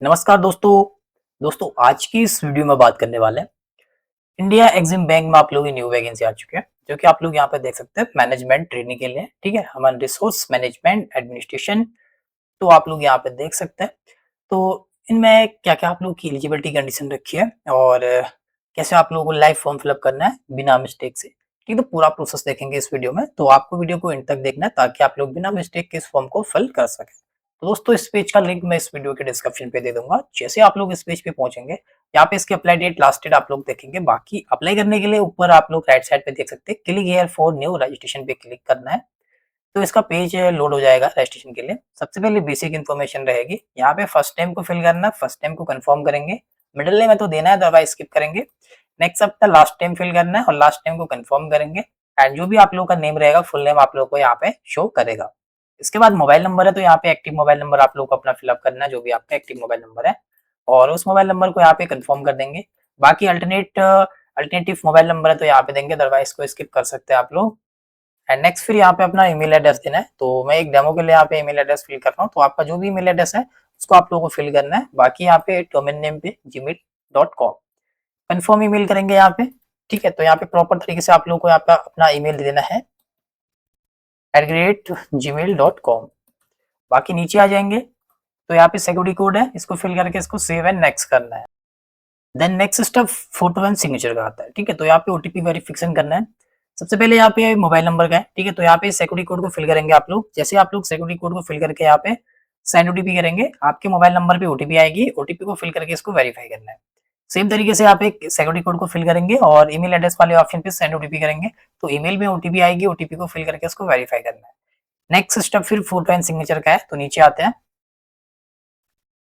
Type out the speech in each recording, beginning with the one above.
नमस्कार दोस्तों आज की इस वीडियो में बात करने वाले हैं इंडिया एग्जिम बैंक में आप लोगों की न्यू वैकेंसी आ चुकी है जो कि आप लोग यहाँ पे देख सकते हैं मैनेजमेंट ट्रेनिंग के लिए। ठीक है, ह्यूमन रिसोर्स मैनेजमेंट एडमिनिस्ट्रेशन। तो आप लोग यहाँ पे देख सकते हैं। तो इनमें क्या क्या आप लोग की एलिजिबिलिटी कंडीशन रखी है और कैसे आप लोगों को लाइव फॉर्म फिलअप करना है बिना मिस्टेक से। ठीक है, तो पूरा प्रोसेस देखेंगे इस वीडियो में, तो आपको वीडियो को एंड तक देखना है ताकि आप लोग बिना मिस्टेक के इस फॉर्म को फिल कर सकें। तो दोस्तों इस पेज का लिंक मैं इस वीडियो के डिस्क्रिप्शन पे दे दूंगा। जैसे आप लोग इस पेज पे पहुंचेंगे, यहाँ पे इसकी अप्लाई डेट लास्ट डेट आप लोग देखेंगे। बाकी अप्लाई करने के लिए ऊपर आप लोग राइट साइड पे देख सकते हैं click here for new registration पे क्लिक करना है। तो इसका पेज लोड हो जाएगा रजिस्ट्रेशन के लिए। सबसे पहले बेसिक इन्फॉर्मेशन रहेगी, यहाँ पे फर्स्ट नेम को फिल करना है, फर्स्ट नेम को कंफर्म करेंगे, मिडिल नेम है तो देना है अदरवाइज स्किप करेंगे। नेक्स्ट अपना लास्ट नेम फिल करना है और लास्ट नेम को कंफर्म करेंगे। एंड जो भी आप लोगों का नेम रहेगा फुल नेम आप लोगों को यहाँ पे शो करेगा। इसके बाद मोबाइल नंबर है तो यहाँ पे एक्टिव मोबाइल नंबर आप लोग को अपना फिलअप करना है, जो भी आपका एक्टिव मोबाइल नंबर है, और उस मोबाइल नंबर को यहाँ पे कंफर्म कर देंगे। बाकी अल्टरनेटिव मोबाइल नंबर है तो यहाँ पे देंगे, अदरवाइज को स्किप कर सकते हैं आप लोग। एंड नेक्स्ट फिर यहाँ पे अपना ईमेल एड्रेस देना है। तो मैं एक डेमो के लिए यहाँ पे ईमेल एड्रेस फिल कर रहा हूँ, तो आपका जो भी ईमेल एड्रेस है उसको आप लोगों को फिल करना है। बाकी यहाँ पे डोमेन नेम पे gmail.com कंफर्म ईमेल करेंगे यहाँ पे। ठीक है, तो यहाँ पे प्रॉपर तरीके से आप लोगों को यहाँ पे अपना ईमेल देना है @gmail.com। बाकी नीचे आ जाएंगे तो यहाँ पे सिक्योरिटी कोड है, इसको फिल करके इसको सेव एंड नेक्स्ट करना है। Then next step photo and signature का आता है। ठीक है, तो यहाँ पे ओटीपी वेरिफिकेशन करना है। सबसे पहले यहाँ पे मोबाइल नंबर का है। ठीक है, तो यहाँ पे सिक्योरिटी कोड को फिल करेंगे आप लोग। जैसे आप लोग सिक्योरिटी कोड को फिल करके यहाँ पे सेंड ओटीपी करेंगे, आपके मोबाइल नंबर पे ओटीपी आएगी। ओटीपी को फिल करके इसको वेरीफाई करना है। सेम तरीके से आप एक सिक्योरिटी कोड को फिल करेंगे और ईमेल एड्रेस वाले ऑप्शन पे सेंड ओटीपी करेंगे, तो ईमेल में ओटीपी आएगी, ओटीपी को फिल करके इसको वेरीफाई करना है। नेक्स्ट स्टेप फिर फोटो एंड सिग्नेचर का है, तो नीचे आते हैं।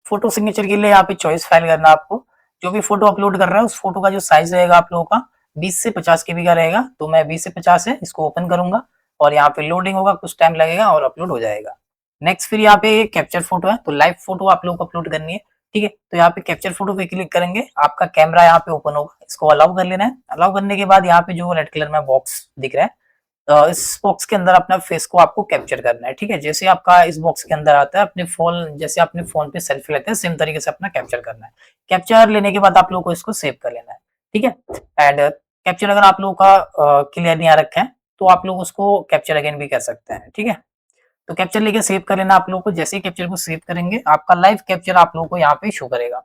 फोटो सिग्नेचर के लिए यहाँ पे चॉइस फाइल करना है आपको। जो भी फोटो अपलोड कर रहा है उस फोटो का जो साइज रहेगा आप लोगों का 20 से 50 केबी का रहेगा। तो मैं 20 से 50 है, इसको ओपन करूंगा और यहाँ पे लोडिंग होगा, कुछ टाइम लगेगा और अपलोड हो जाएगा। नेक्स्ट फिर यहाँ पे कैप्चर फोटो है, तो लाइव फोटो आप लोगों को अपलोड करनी है। ठीक है, तो यहाँ पे कैप्चर फोटो पे क्लिक करेंगे, आपका कैमरा यहाँ पे ओपन होगा, इसको अलाउ कर लेना है। अलाउ करने के बाद यहाँ पे जो रेड कलर में बॉक्स दिख रहा है, इस बॉक्स के अंदर अपना फेस को आपको कैप्चर करना है। ठीक है, जैसे आपका इस बॉक्स के अंदर आता है अपने फोन, जैसे अपने फोन पे सेल्फी लेते हैं सेम तरीके से अपना कैप्चर करना है। कैप्चर लेने के बाद आप लोगों को इसको सेव कर लेना है। ठीक है, एंड कैप्चर अगर आप लोगों का क्लियर नहीं आ रखा है तो आप लोग उसको कैप्चर अगेन भी कर सकते हैं। ठीक है, तो कैप्चर लेके सेव कर लेना आप लोगों को। जैसे ही कैप्चर को सेव करेंगे आपका लाइव कैप्चर आप लोगों को यहाँ पे शो करेगा।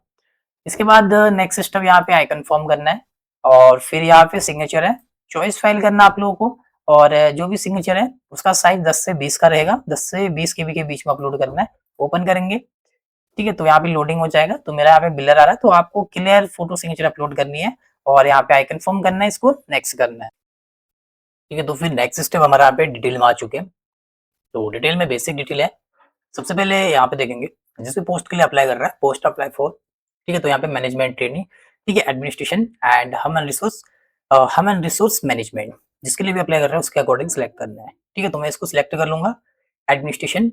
इसके बाद नेक्स्ट स्टेप यहाँ पे आई कंफर्म करना है और फिर यहाँ पे सिग्नेचर है, चॉइस फाइल करना आप लोगों को। और जो भी सिग्नेचर है उसका साइज 10 से 20 का रहेगा, 10 से 20 केबी के बीच में अपलोड करना है। ओपन करेंगे, ठीक है, तो यहाँ पे लोडिंग हो जाएगा। तो मेरा यहाँ पे ब्लर आ रहा है, तो आपको क्लियर फोटो सिग्नेचर अपलोड करनी है और यहाँ पे आई कंफर्म करना है, इसको नेक्स्ट करना है। ठीक है, तो फिर नेक्स्ट स्टेप हमारा यहाँ पे डिटेल में आ चुके हैं। तो डिटेल में बेसिक डिटेल है। सबसे पहले यहाँ पे देखेंगे जिस भी पोस्ट के लिए अप्लाई कर रहा है, पोस्ट अप्लाई फॉर। ठीक है, तो यहाँ पे मैनेजमेंट ट्रेनिंग, ठीक है, administration and human resource management, जिसके लिए भी अप्लाई कर रहा है उसके अकॉर्डिंग सिलेक्ट करना है। ठीक है, तो मैं इसको सिलेक्ट कर लूंगा एडमिनिस्ट्रेशन।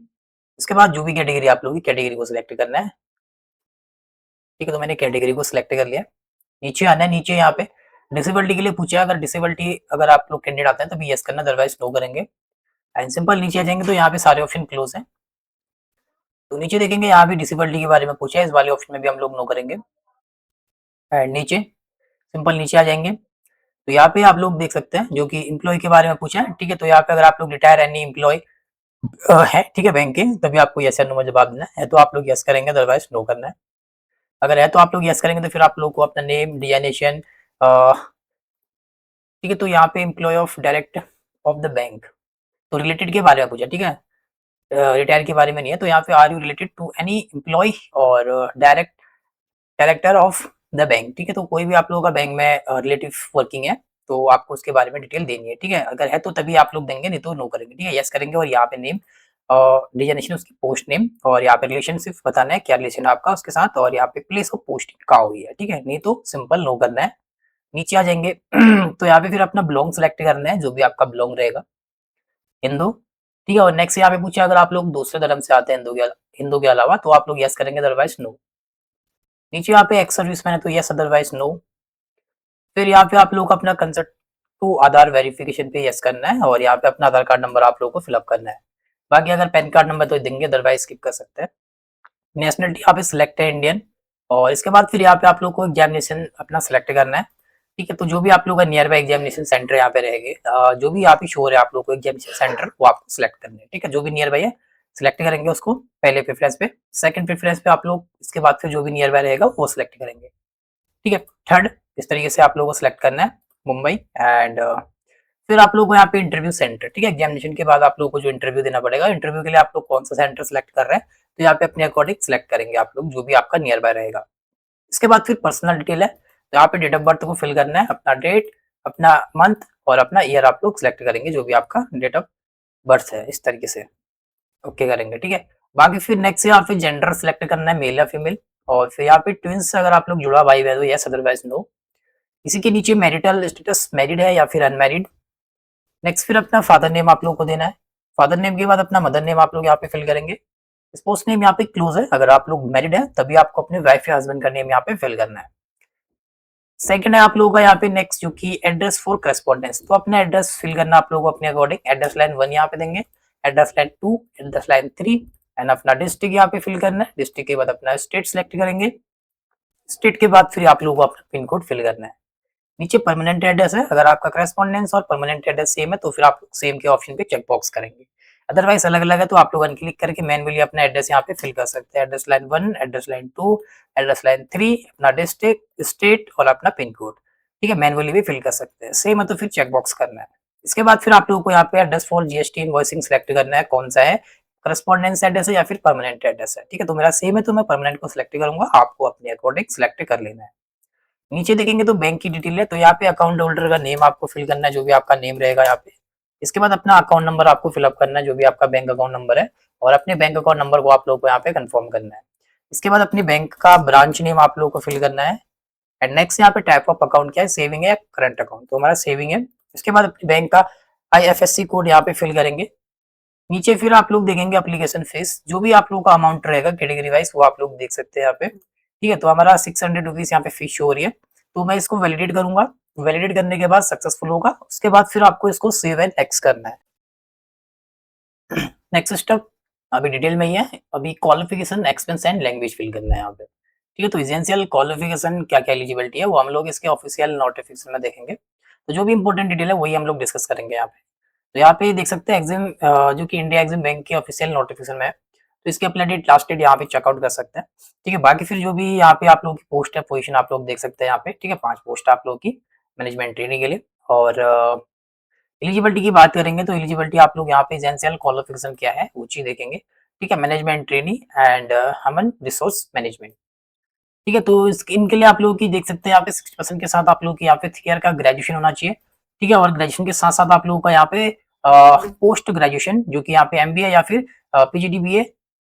इसके बाद जो भी कैटेगरी आप लोगों की कैटेगरी को सिलेक्ट करना है। ठीक है, तो मैंने कैटेगरी को सिलेक्ट कर लिया। नीचे आना है, नीचे यहाँ पे डिसेबिलिटी के लिए पूछा है, अगर डिसेबिलिटी अगर आप लोग कैंडिडेट आते हैं तो भी यस करना, अदरवाइज नो करेंगे। एंड सिंपल नीचे आ जाएंगे तो यहाँ पे सारे ऑप्शन क्लोज है। तो नीचे देखेंगे यहाँ भी डिसेबिलिटी के बारे में पूछा है, इस वाले ऑप्शन में भी हम लोग नो करेंगे। एंड नीचे सिंपल नीचे आ जाएंगे तो यहाँ पे आप लोग देख सकते हैं जो कि एम्प्लॉय के बारे में पूछा है। ठीक है, तो यहाँ पे अगर आप लोग रिटायर एनी एम्प्लॉय है, ठीक है, बैंक के, तभी आपको यस या नो में जवाब देना है। तो आप लोग यस करेंगे, अदरवाइज नो करना है। अगर है तो आप लोग यस करेंगे तो फिर आप लोग को अपना नेम डिजाइनेशन, ठीक है, तो यहाँ पे employ of direct of the bank, तो रिलेटेड के बारे में पूछा। ठीक है, रिटायर के बारे में नहीं है। तो यहाँ पे are you related to any employ और डायरेक्टर ऑफ द बैंक। ठीक है, तो कोई भी आप लोगों का बैंक में रिलेटिव वर्किंग है तो आपको उसके बारे में डिटेल देनी है। ठीक है, अगर है तो तभी आप लोग देंगे, नहीं तो नो करेंगे। ठीक है, यस करेंगे और यहाँ पे नेम डिजाइनेशन उसकी पोस्ट नेम और यहाँ पे रिलेशनशिप बताना है, क्या रिलेशन है आपका उसके साथ, और यहाँ पे प्लेस ऑफ पोस्टिंग कहाँ हुई है। ठीक है, नहीं तो सिंपल नो करना है। नीचे आ जाएंगे तो यहाँ पे फिर अपना बिलोंग सेलेक्ट करना है, जो भी आपका बिलोंग रहेगा, हिंदू। ठीक है, और नेक्स्ट यहाँ पे पूछे अगर आप लोग दूसरे धर्म से आते हैं हिंदू के अलावा, तो आप लोग यस करेंगे, अदरवाइज नो। नीचे यहाँ पे एक्स सर्विस मैन है तो यस, अदरवाइज नो। फिर यहाँ पे आप लोग अपना कंसर्ट टू आधार वेरिफिकेशन पे यस करना है और यहाँ पे अपना आधार कार्ड नंबर आप लोगों को फिलअप करना है। बाकी अगर पैन कार्ड नंबर तो देंगे, अदरवाइज स्किप कर सकते हैं। नेशनलिटी यहाँ पे सिलेक्ट है इंडियन। और इसके बाद फिर यहाँ पे आप लोग को एग्जामिनेशन अपना सेलेक्ट करना है, ठीक है। तो जो भी आप लोग का नियर बाय एग्जामिनेशन सेंटर यहाँ पे रहेंगे, जो भी यहाँ पे शो है आप लोग को एग्जामिनेशन सेंटर, वो आपको सिलेक्ट करने हैं, ठीक है। जो भी नियर बाय है सिलेक्ट करेंगे उसको पहले प्रेफरेंस पे, सेकंड प्रेफरेंस पे आप लोग इसके बाद फिर जो भी नियर बाय रहेगा वो सिलेक्ट करेंगे, ठीक है। थर्ड, इस तरीके से आप लोगों को सिलेक्ट करना है मुंबई। एंड फिर आप लोगों को यहाँ पे इंटरव्यू सेंटर, ठीक है, एग्जामिनेशन के बाद आप लोगों को जो इंटरव्यू देना पड़ेगा, इंटरव्यू के लिए आप लोग कौन सा सेंटर सिलेक्ट कर रहे हैं, तो यहाँ पे अपने अकॉर्डिंग सिलेक्ट करेंगे आप लोग जो भी आपका नियर बाय रहेगा। इसके बाद फिर पर्सनल डिटेल है, तो यहाँ पे डेट ऑफ बर्थ को फिल करना है, अपना डेट, अपना मंथ और अपना ईयर आप लोग सिलेक्ट करेंगे जो भी आपका डेट ऑफ बर्थ है, इस तरीके से ओके करेंगे, ठीक है। बाकी फिर नेक्स्ट यहाँ पे जेंडर सिलेक्ट करना है, मेल या फीमेल। और फिर यहाँ पे ट्विंस अगर आप लोग जुड़ा भाई बहन हो, यस अदरवाइज नो। इसी के नीचे मैरिटल स्टेटस, मैरिड है या फिर अनमैरिड। नेक्स्ट फिर अपना फादर नेम आप लोग को देना है। फादर नेम के बाद अपना मदर नेम आप लोग यहाँ पे फिल करेंगे। स्पोर्ट्स नेम यहाँ पे क्लोज है, अगर आप लोग मैरिड है तभी आपको अपने वाइफ या हस्बैंड का नेम यहाँ पे फिल करना है। सेकंड है आप लोगों का यहाँ पे नेक्स्ट जो कि एड्रेस फॉर करस्पॉन्डेंस, तो अपना एड्रेस फिल करना आप लोगों को अपने अकॉर्डिंग। एड्रेस लाइन 1 यहाँ पे देंगे, address line 2, address line 3 and अपना डिस्ट्रिक्ट यहाँ पे फिल करना है। डिस्ट्रिक्ट के बाद अपना स्टेट सिलेक्ट करेंगे। स्टेट के बाद फिर आप लोगों को अपना पिन कोड फिल करना है। नीचे परमानेंट एड्रेस है, अगर आपका करस्पॉन्डेंस और परमानेंट एड्रेस सेम है तो फिर आप सेम के ऑप्शन पे चेक बॉक्स करेंगे। अदरवाइज अलग अलग है तो आप लोग अनक्लिक करके मैनुअली अपना एड्रेस यहाँ पे फिल कर सकते हैं। Address line 1, address line 2, address line 3, अपना डिस्ट्रिक्ट, स्टेट और अपना पिन कोड, ठीक है, मैनुअली भी फिल कर सकते हैं। सेम है तो फिर चेक बॉक्स करना है। इसके बाद फिर आप लोगों को यहाँ पे address for GST invoicing select करना है, कौन सा है, करस्पॉन्डेंस एड्रेस है या फिर परमानेंट एड्रेस है, ठीक है। तो मेरा सेम है तो मैं परमानेंट को सिलेक्ट करूंगा, आपको अपने अकॉर्डिंग सिलेक्ट कर लेना है। नीचे देखेंगे तो बैंक की डिटेल है, तो यहाँ पे अकाउंट होल्डर का नेम आपको फिल करना है, जो भी आपका नेम रहेगा यहाँ पे। इसके बाद अपना अकाउंट नंबर आपको फिलअप करना है, जो भी आपका बैंक अकाउंट नंबर है, और अपने बैंक अकाउंट नंबर को आप लोग को यहाँ पे कंफर्म करना है। इसके बाद अपने बैंक का ब्रांच नेम आप लोग को फिल करना है। एंड नेक्स्ट यहाँ पे टाइप ऑफ अकाउंट क्या है, सेविंग है या करंट अकाउंट, तो हमारा सेविंग है। इसके बाद अपने बैंक का आईएफएससी कोड यहाँ पे फिल करेंगे। नीचे फिर आप लोग देखेंगे एप्लीकेशन फीस, जो भी आप लोगों का अमाउंट रहेगा कैटेगरी वाइज वो आप लोग देख सकते हैं यहाँ पे, ठीक है। तो हमारा 600 रुपीज यहाँ पे फीस शो हो रही है, तो मैं इसको वैलिडेट करूंगा। वैलिडेट करने के बाद सक्सेसफुल होगा, उसके बाद फिर आपको इसको सेव एंड नेक्स्ट करना है। नेक्स्ट स्टेप अभी डिटेल में ही है, अभी qualification, expense and language fill करना है यहाँ पे, ठीक है। तो एसेंशियल क्वालिफिकेशन क्या क्या एलिजिबिलिटी है वो हम लोग इसके ऑफिशियल नोटिफिकेशन में देखेंगे, तो जो भी इंपॉर्टेंट डिटेल है वही हम लोग डिस्कस करेंगे यहाँ पे। तो यहाँ पे देख सकते हैं एग्जाम, जो कि इंडिया एग्जाम बैंक के ऑफिशियल नोटिफिकेशन में है, तो इसके अप्लाई डेट लास्ट डेट यहाँ पे चेकआउट कर सकते हैं, ठीक है। बाकी फिर जो भी यहाँ पे आप लोगों की पोस्ट है, पोजीशन आप लोग देख सकते हैं यहाँ पे, ठीक है। 5 पोस्ट आप लोगों की मैनेजमेंट ट्रेनिंग के लिए। और एलिजिबिलिटी की बात करेंगे तो एलिजिबिलिटी आप लोग यहाँ पे एसेंशियल क्वालिफिकेशन क्या है वो चीज देखेंगे, ठीक है। Management training and human resource management, ठीक है। तो इनके लिए आप लोगों की देख सकते हैं यहाँ पे 60% के साथ आप लोगों की यहाँ पे 3 ईयर का ग्रेजुएशन होना चाहिए, ठीक है। और ग्रेजुएशन के साथ साथ आप लोगों का यहाँ पे पोस्ट ग्रेजुएशन जो कि यहाँ पे एमबीए या फिर पीजीडीबीए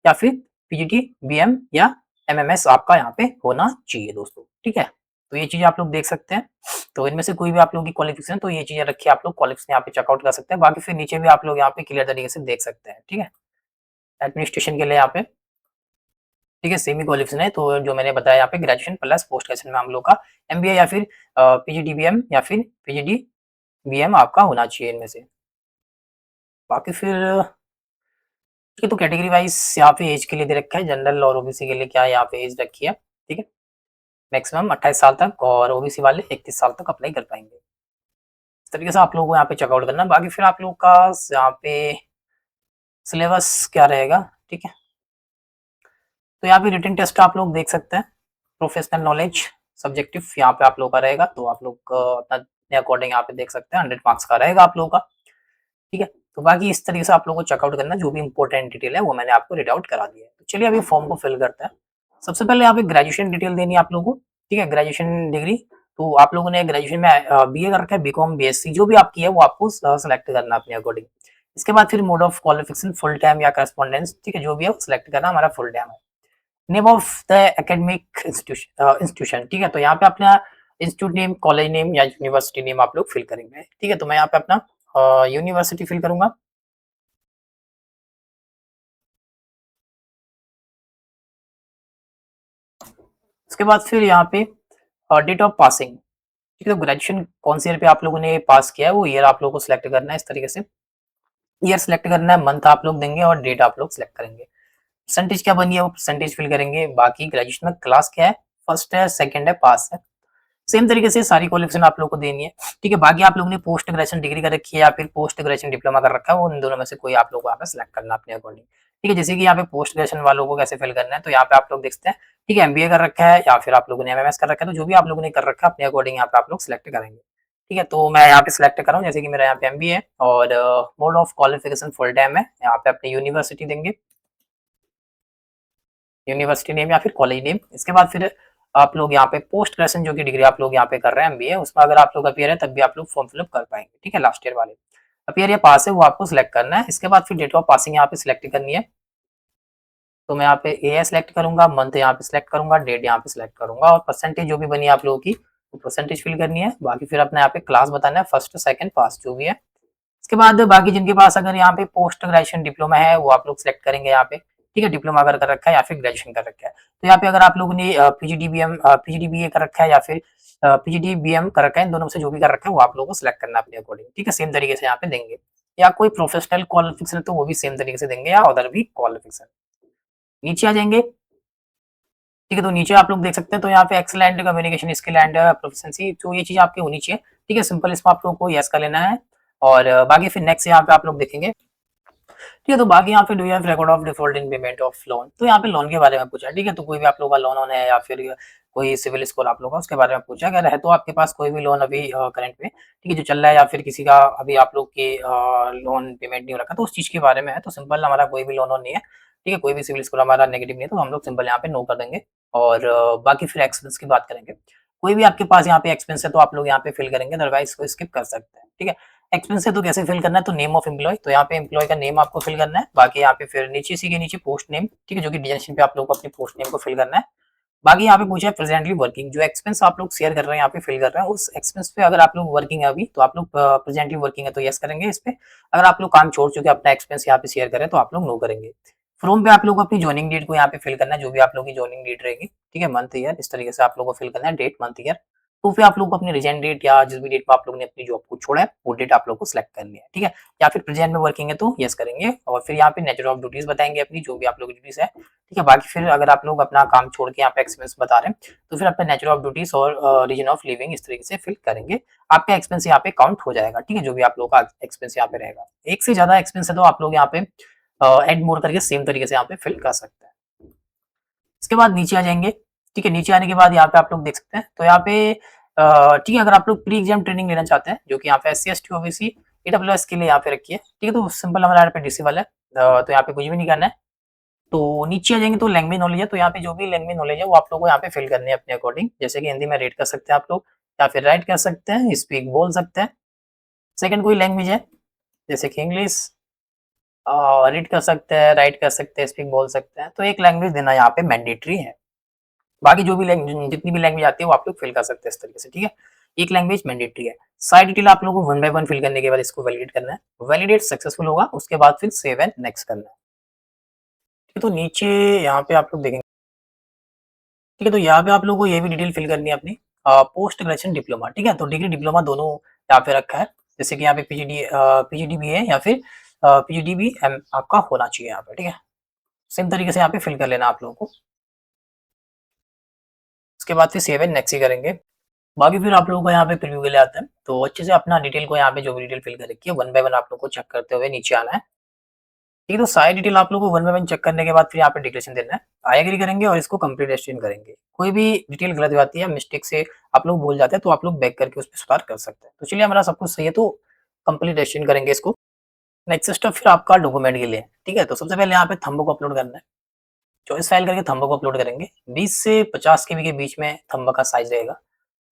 या फिर पीजीडीबीएम या एमएमएस आपका यहाँ पे होना चाहिए दोस्तों, ठीक है। तो ये चीजें आप लोग देख सकते हैं। तो इनमें से कोई भी आप लोगों की क्वालिफिकेशन, तो ये चीजें रखिए, आप लोग क्वालिफिकेशन यहाँ पे चेकआउट कर सकते हैं। बाकी फिर नीचे भी आप लोग यहाँ पे क्लियर तरीके से देख सकते हैं, ठीक है। एडमिनिस्ट्रेशन के लिए यहाँ पे, ठीक है, सेमी क्वालिफिकेशन है, तो जो मैंने बताया यहाँ पे ग्रेजुएशन प्लस पोस्ट ग्रेजुएशन में हम लोग का एमबीए या फिर पीजीडीबीएम या फिर पीजीडीबीएम आपका होना चाहिए इनमें से। बाकी फिर ठीक है, तो कैटेगरी वाइज यहाँ पे एज के लिए दे रखा है, जनरल और ओबीसी के लिए क्या यहाँ पे एज रखी है, ठीक है। मैक्सिमम 28 साल तक और ओबीसी वाले 31 साल तक अप्लाई कर पाएंगे। इस तरीके से आप लोगों को यहाँ पे चेकआउट करना है। बाकी फिर आप लोग का यहाँ पे सिलेबस क्या रहेगा, ठीक है। तो यहाँ पे रिटन टेस्ट आप लोग देख सकते हैं, प्रोफेशनल नॉलेज सब्जेक्टिव यहाँ पे आप लोग का रहेगा, तो आप लोग अपना अकॉर्डिंग यहाँ पे देख सकते हैं 100 मार्क्स का रहेगा आप लोगों का, ठीक है। तो बाकी इस तरीके से आप लोगों को चेकआउट करना, जो भी इंपॉर्टेंट डिटेल है वो मैंने आपको रीड आउट करा दिया है। तो चलिए अभी फॉर्म को फिल करते हैं। सबसे पहले यहाँ पे ग्रेजुएशन डिटेल देनी है आप लोगों को, ठीक है, ग्रेजुएशन डिग्री। तो आप लोगों ने ग्रेजुएशन में बीए कर रखा है, बीकॉम, बीएससी जो भी आपकी है वो आपको सेलेक्ट करना अपने अकॉर्डिंग। इसके बाद फिर mode of qualification full time या करस्पॉन्डेंस, ठीक है, जो भी है वो सिलेक्ट करना, हमारा फुल टाइम है। Name of the academic institution, ठीक है। तो यहाँ पे अपना इंस्टीट्यूट नेम, कॉलेज नेम या यूनिवर्सिटी नेम आप लोग फिल करेंगे, ठीक है। तो मैं यहाँ पे अपना यूनिवर्सिटी फिल करूंगा। उसके बाद फिर यहाँ पे डेट ऑफ पासिंग, ठीक है। तो ग्रेजुएशन कौन से ईयर पे आप लोगों ने पास किया है वो ईयर आप लोगों को सिलेक्ट करना है। इस तरीके से ईयर सिलेक्ट करना है, मंथ आप लोग देंगे और डेट आप लोग सिलेक्ट करेंगे। परसेंटेज क्या बनी है वो परसेंटेज फिल करेंगे। बाकी ग्रेजुएशन में क्लास क्या है फर्स्ट है, सेकंड है, पास है। सेम तरीके से सारी क्वालिफिकेशन आप लोग को देनी है, ठीक है। बाकी आप लोगों ने पोस्ट ग्रेजुएशन डिग्री कर रखी है या फिर पोस्ट ग्रेजुएशन डिप्लोमा कर रखा है, वो इन दोनों में से कोई आप लोग को यहाँ पे सिलेक्ट करना अपने अकॉर्डिंग, ठीक है। जैसे कि यहाँ पे पोस्ट ग्रेजुएशन वालों को कैसे फिल करना है, तो यहाँ पे आप लोग देखते हैं, ठीक है, एमबीए कर रखा है या फिर आप लोगों ने एमएमएस कर रखा है, तो जो भी आप लोगों ने कर रखा है अपने अकॉर्डिंग यहाँ पे आप लोग सिलेक्ट करेंगे, ठीक है। तो मैं यहाँ पे सिलेक्ट कर रहा हूँ, जैसे कि मेरा यहाँ पे एमबीए है और mode of qualification full time है, यहाँ पे अपनी यूनिवर्सिटी देंगे, यूनिवर्सिटी नेम या फिर कॉलेज नेम। इसके बाद फिर आप लोग यहाँ पे पोस्ट ग्रेजुएशन जो की डिग्री आप लोग यहाँ पे कर रहे हैं एमबीए, उसमें अगर आप लोग अपियर है तब भी आप लोग फॉर्म फिलअप कर पाएंगे, ठीक है। लास्ट ईयर वाले अपियर या पास है वो आपको सिलेक्ट करना है। इसके बाद फिर डेट ऑफ पासिंग यहाँ पे सिलेक्ट करनी है, तो मैं यहाँ पे ए सिलेक्ट करूंगा, मंथ यहाँ पे सिलेक्ट करूंगा, डेट यहाँ पे सिलेक्ट करूंगा और परसेंटेज जो भी बनी आप लोगों की वो परसेंटेज फिल करनी है। बाकी फिर अपने यहाँ पे क्लास बताना है, फर्स्ट सेकंड पास जो भी है। इसके बाद बाकी जिनके पास अगर यहाँ पे पोस्ट ग्रेजुएशन डिप्लोमा है वो आप लोग सिलेक्ट करेंगे यहाँ पे, ठीक है। डिप्लोमा अगर कर रखा है या फिर ग्रेजुएशन कर रखा है, तो यहाँ पे अगर आप लोगों ने पीजीडीबीए कर रखा है या फिर पीजीडीबीएम कर रखा है, इन दोनों में से जो भी कर रखा है वो आप लोगों को सिलेक्ट करना है अपने अकॉर्डिंग, ठीक है। सेम तरीके से यहाँ पे देंगे, या कोई प्रोफेशनल क्वालिफिकेशन है तो वो भी सेम तरीके से देंगे या अदर भी क्वालिफिकेशन। नीचे आ जाएंगे, ठीक है, तो नीचे आप लोग देख सकते हैं, तो यहाँ पे excellent communication skill and proficiency, तो ये चीज आपकी होनी चाहिए, ठीक है। सिंपल इसमें आप लोगों को यस का लेना है और बाकी फिर नेक्स्ट यहाँ पे आप लोग देखेंगे, ठीक है। तो बाकी यहाँ पे do you have record of default in payment of loan, तो यहाँ पे लोन के बारे में पूछा, ठीक है। तो कोई भी आप लोग का लोन है या फिर कोई सिविल स्कोर आप लोग का उसके बारे में पूछा, अगर है तो आपके पास कोई भी लोन अभी करंट में, ठीक है, जो चल रहा है या फिर किसी का अभी आप लोग के लोन पेमेंट नहीं हो रखा, तो उस चीज के बारे में है। तो सिंपल हमारा कोई भी लोन नहीं है, ठीक है, कोई भी सिविल स्कोर हमारा नेगेटिव नहीं है, तो हम लोग सिंपल यहाँ पे नो कर देंगे। और बाकी फिर एक्सपेंस की बात करेंगे, कोई भी आपके पास यहाँ पे एक्सपेंस है तो आप लोग यहाँ पे फिल करेंगे, अदरवाइज इसको स्किप कर सकते हैं, ठीक है। एक्सपेंस है तो कैसे फिल करना है, तो नेम ऑफ एम्प्लॉय, तो यहाँ पे एम्प्लॉय का नेम आपको फिल करना है। बाकी यहाँ पे फिर नीचे इसी के नीचे पोस्ट नेम, ठीक है, जो कि डिजेक्शन पे आप लोग को अपनी पोस्ट नेम को फिल करना है। बाकी यहाँ पे पूछा है प्रेजेंटली वर्किंग, जो एक्सपेंस आप लोग शेयर कर रहे हैं यहाँ पे फिल कर रहे हैं, उस एक्सपेंस पे अगर आप लोग वर्किंग है अभी तो आप लोग प्रेजेंटली वर्किंग है तो यस करेंगे इस पे। अगर आप लोग काम छोड़ चुके अपना एक्सपेंस यहाँ पे शेयर करें तो आप लोग नो करेंगे। फ्रॉम पे आप लोग को अपनी जॉइनिंग डेट को यहाँ पे फिल करना है, जो भी आप लोग की जॉइनिंग डेट रहेगी, ठीक है, मंथ ईयर, इस तरीके से आप लोग को फिल करना है, डेट मंथ ईयर। तो फिर आप लोग को अपनी रिजाइन डेट या जिस भी डेट में आप लोग ने अपनी जॉब को छोड़ा है वो डेट आप लोग को सिलेक्ट करनी है, ठीक है। या फिर प्रेजेंट में वर्किंग है तो यस करेंगे और फिर यहाँ पे नेचर ऑफ ड्यूटीज बताएंगे अपनी, जो भी आप लोग ड्यूटीज है, ठीक है। बाकी फिर अगर आप लोग अपना काम छोड़ के यहाँ पे एक्सपेंस बता रहे हैं तो फिर अपने नेचर ऑफ ड्यूटीज और रीजन ऑफ लिविंग इस तरीके से फिल करेंगे, आपका एक्सपेंस यहाँ पे काउंट हो जाएगा, ठीक है, जो भी आप लोग का एक्सपेंस यहाँ पे रहेगा। एक से ज्यादा एक्सपेंस है तो आप लोग यहाँ पे एड मोर करके सेम तरीके से यहाँ पे फिल कर सकते हैं। इसके बाद नीचे आ जाएंगे, ठीक है। नीचे आने के बाद यहाँ पे आप लोग देख सकते हैं, तो यहाँ पे ठीक है, अगर आप लोग प्री एग्जाम ट्रेनिंग लेना चाहते हैं जो कि यहाँ पे SC ST OBC EWS के लिए यहाँ पे रखी है, ठीक है, तो सिंपल हमारा यहाँ पे DC वाला है, तो यहाँ पे कुछ भी नहीं करना है। तो नीचे आ जाएंगे तो लैंग्वेज नॉलेज है, तो यहाँ पे जो भी लैंग्वेज नॉलेज है वो आप लोग को यहाँ पे फिल करनी है अपने अकॉर्डिंग, जैसे कि हिंदी में रीड कर सकते हैं आप लोग या फिर राइट कर सकते हैं, स्पीक बोल सकते हैं। सेकंड कोई लैंग्वेज है जैसे कि इंग्लिश, रीड कर सकते हैं, राइट कर सकते हैं, स्पीक बोल सकते हैं, तो एक लैंग्वेज देना यहाँ पे मैंडेटरी है। बाकी जो भी लैंग्वेज जितनी भी लैंग्वेज आती है वो आप लोग फिल कर सकते हैं इस तरीके से, ठीक है। एक लैंग्वेज मैंडेटरी है। साइड डिटेल आप लोगों को वन बाय वन फिल करने के बाद इसको वैलिडेट करना है, वैलिडेट सक्सेसफुल होगा उसके बाद फिर सेव एंड नेक्स्ट करना है, ठीक है। तो नीचे यहाँ पे आप लोग देखेंगे, ठीक है, तो यहाँ पे आप लोगों को ये भी डिटेल फिल करनी है अपनी पोस्ट ग्रेजुएशन डिप्लोमा, ठीक है, तो डिग्री डिप्लोमा दोनों यहाँ पे रखा है, जैसे कि यहाँ पे पीजीडी है या फिर पीजीडीबीएम आपका होना चाहिए यहाँ पे, ठीक है। सेम तरीके से यहाँ पे फिल कर लेना आप लोगों को, उसके बाद फिर सेव एंड नेक्स्ट ही करेंगे। बाकी फिर आप लोगों को यहाँ पे प्रीव्यू के लिए आता है, तो अच्छे से अपना डिटेल को यहाँ पे जो भी डिटेल फिल कर रखी है वन बाय वन आप लोग को चेक करते हुए नीचे आना है, ठीक है। तो सारी डिटेल आप लोग को वन बाय वन चेक करने के बाद फिर यहाँ पे डिक्लेरेशन देना है, आई एग्री करेंगे और इसको कंप्लीट एक्सचेंज करेंगे। कोई भी डिटेल गलत जाती है, मिस्टेक से आप लोग भूल जाते हैं तो आप लोग बैक करके उस पर सुधार कर सकते हैं। तो चलिए हमारा सब कुछ सही है तो कंप्लीट एक्सचेंज करेंगे इसको। नेक्स्ट स्टेप फिर आपका डॉक्यूमेंट के लिए, ठीक है, तो सबसे पहले यहाँ पे थंब को अपलोड करना है, चॉइस फाइल करके थंब को अपलोड करेंगे, 20 से 50 KB के बीच में थंब का साइज रहेगा।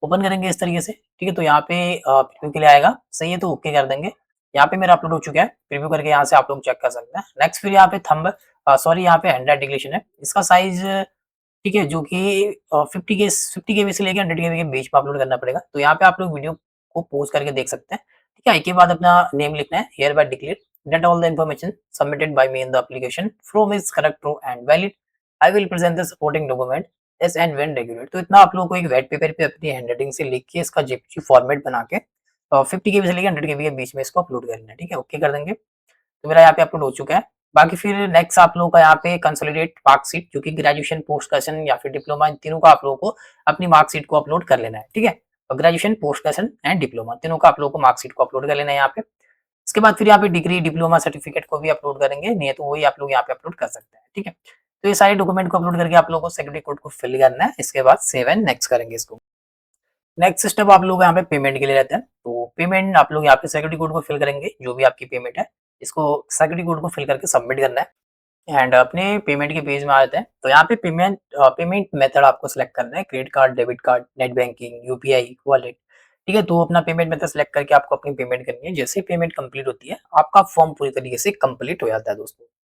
ओपन करेंगे इस तरीके से, ठीक है, तो यहाँ पे प्रीव्यू के लिए आएगा, सही है तो ओके कर देंगे। यहाँ पे मेरा अपलोड हो चुका है, प्रीव्यू करके यहाँ से आप लोग चेक कर सकते हैं। नेक्स्ट फिर यहाँ पे थंब सॉरी यहाँ पे हैंड डिक्लेरेशन है, इसका साइज, ठीक है, जो कि 50 KB से लेकर 100 KB के बीच में अपलोड करना पड़ेगा। तो यहाँ पे आप लोग वीडियो को पॉज करके देख सकते हैं, ठीक है। इसके बाद अपना नेम लिखना है, here bye declare that all the information submitted by me in the application form is correct, true and valid. I will present the supporting document as and when regular। तो इतना आप लोगों को एक वेट पेपर पे अपनी handwriting से लिख के इसका जेपीजी फॉर्मेट बना के 50 KB से लेकर 100 KB के बीच में इसको अपलोड करना है, ठीक है, ओके कर देंगे। तो मेरा यहाँ पे अपलोड हो चुका है। बाकी फिर नेक्स्ट आप लोगों का यहाँ पे कंसोलिडेट मार्कशीट, जो कि ग्रेजुएशन, पोस्ट ग्रेजुएशन या फिर डिप्लोमा, इन तीनों का आप लोगों को अपनी मार्कशीट को अपलोड कर लेना है, ठीक है। और graduation, post graduation and diploma तीनों का आप लोगों को मार्कशीट को अपलोड कर लेना है यहाँ पे। इसके बाद फिर यहाँ पे डिग्री, डिप्लोमा सर्टिफिकेट को भी अपलोड करेंगे, नहीं है तो वही आप लोग यहाँ पे अपलोड कर सकते हैं, ठीक है। तो ये सारे डॉक्यूमेंट को अपलोड करके आप लोगों को सिक्योरिटी कोड को फिल करना है। इसके बाद सेव एंड नेक्स्ट करेंगे इसको। नेक्स्ट स्टेप आप लोग यहाँ पे पेमेंट के लिए रहते हैं। तो पेमेंट आप लोग यहाँ पे सिक्योरिटी कोड को फिल करेंगे, जो भी आपकी पेमेंट है, इसको सिक्योरिटी कोड को फिल करके सबमिट करना है। एंड अपने पेमेंट के पेज में आ जाते हैं। तो यहाँ पे पेमेंट मेथड आपको सिलेक्ट करना है, credit card, debit card, net banking, UPI, wallet, ठीक है। तो अपना पेमेंट मेथड सिलेक्ट करके आपको अपनी पेमेंट करनी है। जैसे पेमेंट कंप्लीट होती है, आपका फॉर्म पूरी तरीके से कंप्लीट हो जाता है दोस्तों।